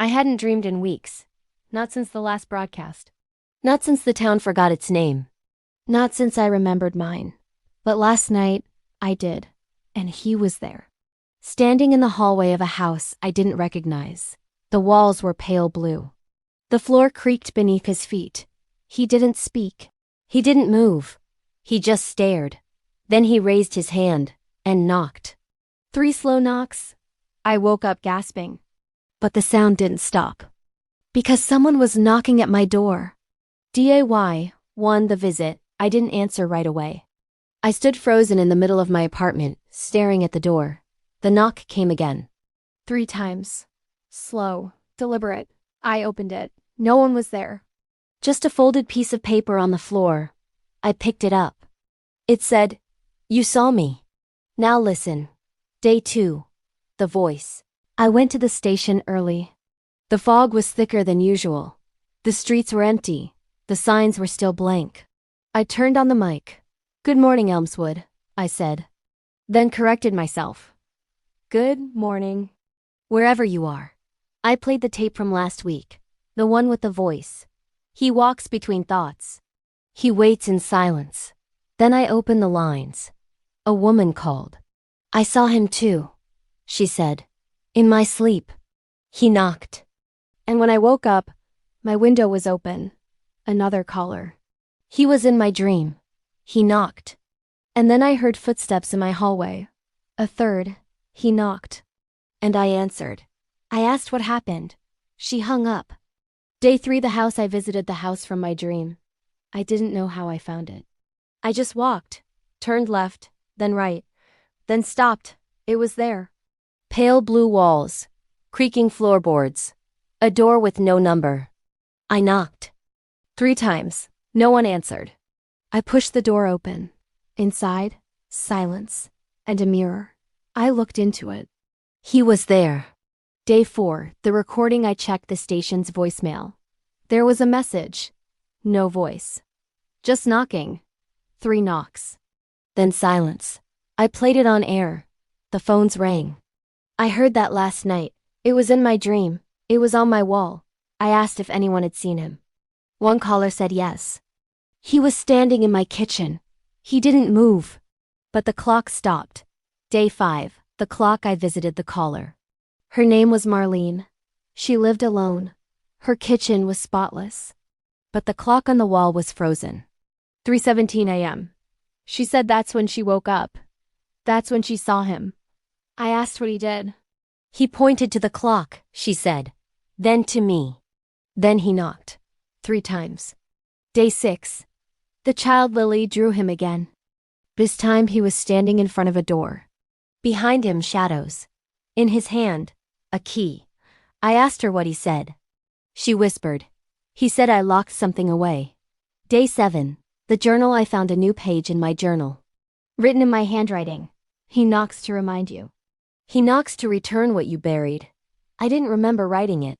I hadn't dreamed in weeks. Not since the last broadcast. Not since the town forgot its name. Not since I remembered mine. But last night, I did. And he was there. Standing in the hallway of a house I didn't recognize. The walls were pale blue. The floor creaked beneath his feet. He didn't speak. He didn't move. He just stared. Then he raised his hand and knocked. 3 slow knocks. I woke up gasping. But the sound didn't stop. Because someone was knocking at my door. DAY won the visit. I didn't answer right away. I stood frozen in the middle of my apartment, staring at the door. The knock came again. 3 times. Slow, deliberate. I opened it. No one was there. Just a folded piece of paper on the floor. I picked it up. It said, "You saw me. Now listen." Day 2. The voice. I went to the station early. The fog was thicker than usual. The streets were empty. The signs were still blank. I turned on the mic. "Good morning, Elmswood," I said. Then corrected myself. "Good morning. Wherever you are." I played the tape from last week. The one with the voice. He walks between thoughts. He waits in silence. Then I opened the lines. A woman called. "I saw him too," she said. "In my sleep." He knocked. And when I woke up, my window was open. Another caller. He was in my dream. He knocked. And then I heard footsteps in my hallway. A third. He knocked. And I answered. I asked what happened. She hung up. Day 3, the house I visited, the house from my dream. I didn't know how I found it. I just walked, turned left, then right, then stopped. It was there. Pale blue walls, creaking floorboards, a door with no number. I knocked. 3 times. No one answered. I pushed the door open. Inside, silence, and a mirror. I looked into it. He was there. Day 4, the recording. I checked the station's voicemail. There was a message. No voice. Just knocking. 3 knocks. Then silence. I played it on air. The phones rang. I heard that last night. It was in my dream. It was on my wall. I asked if anyone had seen him. One caller said yes. He was standing in my kitchen. He didn't move. But the clock stopped. Day 5, the clock. I visited the caller. Her name was Marlene. She lived alone. Her kitchen was spotless. But the clock on the wall was frozen. 3:17 a.m. She said that's when she woke up. That's when she saw him. I asked what he did. He pointed to the clock, she said. Then to me. Then he knocked. 3 times. Day 6. The child Lily drew him again. This time he was standing in front of a door. Behind him, shadows. In his hand, a key. I asked her what he said. She whispered. He said I locked something away. Day 7. The journal. I found a new page in my journal. Written in my handwriting. He knocks to remind you. He knocks to return what you buried. I didn't remember writing it.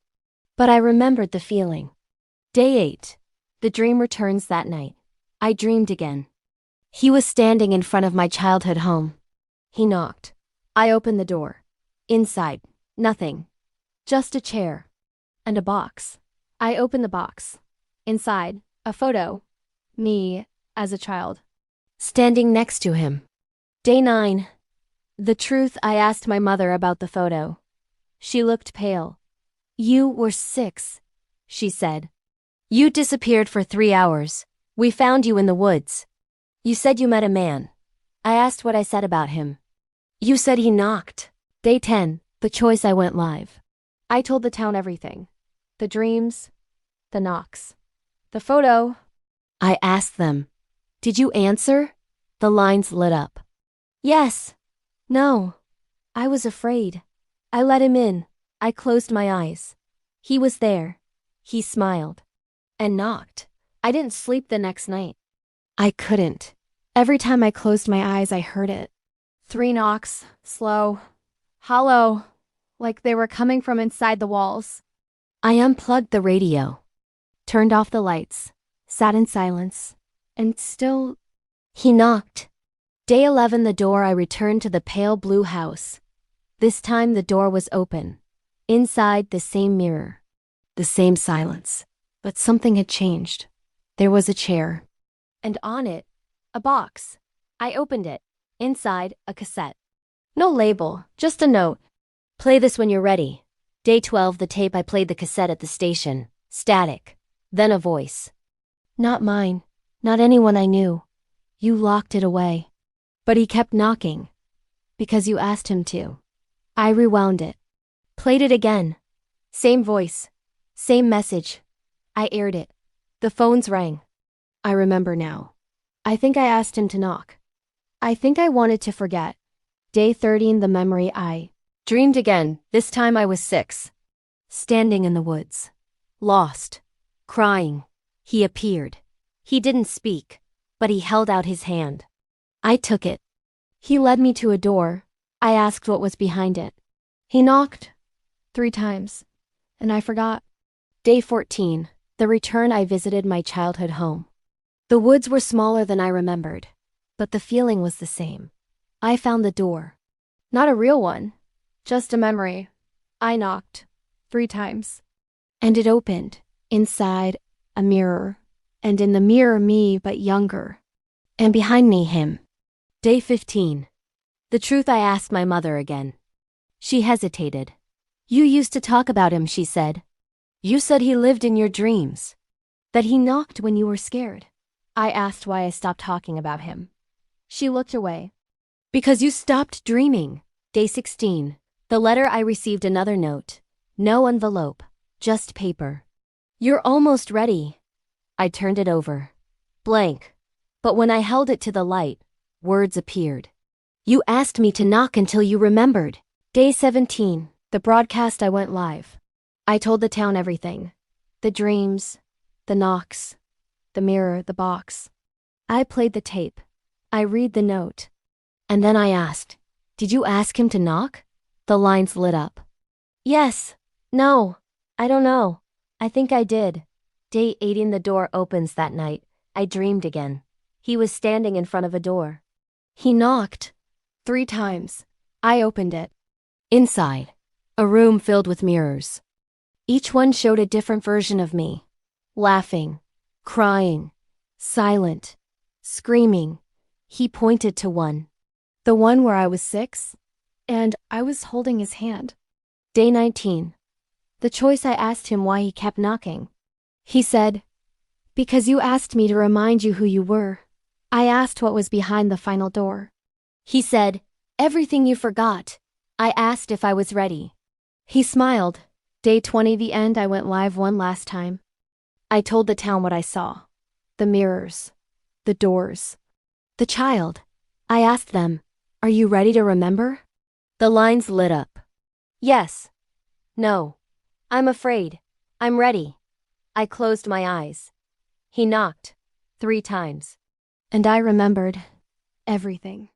But I remembered the feeling. Day 8. The dream returns that night. I dreamed again. He was standing in front of my childhood home. He knocked. I opened the door. Inside, nothing. Just a chair. And a box. I opened the box. Inside, a photo. Me, as a child. Standing next to him. Day 9. The truth. I asked my mother about the photo. She looked pale. You were 6, she said. You disappeared for 3 hours. We found you in the woods. You said you met a man. I asked what I said about him. You said he knocked. Day 10, the choice. I went live. I told the town everything. The dreams, the knocks, the photo. I asked them. Did you answer? The lines lit up. Yes. No. I was afraid. I let him in. I closed my eyes. He was there. He smiled. And knocked. I didn't sleep the next night. I couldn't. Every time I closed my eyes, I heard it. 3 knocks, slow, hollow, like they were coming from inside the walls. I unplugged the radio, turned off the lights, sat in silence, and still, he knocked. Day 11, the door. I returned to the pale blue house. This time the door was open. Inside, the same mirror, the same silence. But something had changed. There was a chair, and on it, a box. I opened it. Inside, a cassette. No label, just a note. Play this when you're ready. Day 12, the tape. I played the cassette at the station. Static. Then a voice. Not mine. Not anyone I knew. You locked it away. But he kept knocking. Because you asked him to. I rewound it. Played it again. Same voice. Same message. I aired it. The phones rang. I remember now. I think I asked him to knock. I think I wanted to forget. Day 13, the memory. I dreamed again. This time I was 6. Standing in the woods. Lost. Crying. He appeared. He didn't speak, but he held out his hand. I took it. He led me to a door. I asked what was behind it. He knocked 3 times, and I forgot. Day 14, the return. I visited my childhood home. The woods were smaller than I remembered, but the feeling was the same. I found the door. Not a real one, just a memory. I knocked 3 times, and it opened. Inside, a mirror, and in the mirror me, but younger. And behind me, him. Day 15. The truth. I asked my mother again. She hesitated. You used to talk about him, she said. You said he lived in your dreams. That he knocked when you were scared. I asked why I stopped talking about him. She looked away. Because you stopped dreaming. Day 16. The letter. I received another note. No envelope. Just paper. You're almost ready. I turned it over. Blank. But when I held it to the light, words appeared. You asked me to knock until you remembered. Day 17. The broadcast. I went live. I told the town everything. The dreams, the knocks, the mirror, the box. I played the tape. I read the note. And then I asked, did you ask him to knock? The lines lit up. Yes. No. I don't know. I think I did. Day 18. The door opens that night. I dreamed again. He was standing in front of a door. He knocked 3 times. I opened it. Inside, a room filled with mirrors. Each one showed a different version of me. Laughing, crying, silent, screaming. He pointed to one. The one where I was 6, and I was holding his hand. Day 19. The choice. I asked him why he kept knocking. He said, because you asked me to remind you who you were. I asked what was behind the final door. He said, everything you forgot. I asked if I was ready. He smiled. Day 20. The end. I went live one last time. I told the town what I saw. The mirrors. The doors. The child. I asked them, are you ready to remember? The lines lit up. Yes. No. I'm afraid. I'm ready. I closed my eyes. He knocked 3 times. And I remembered everything.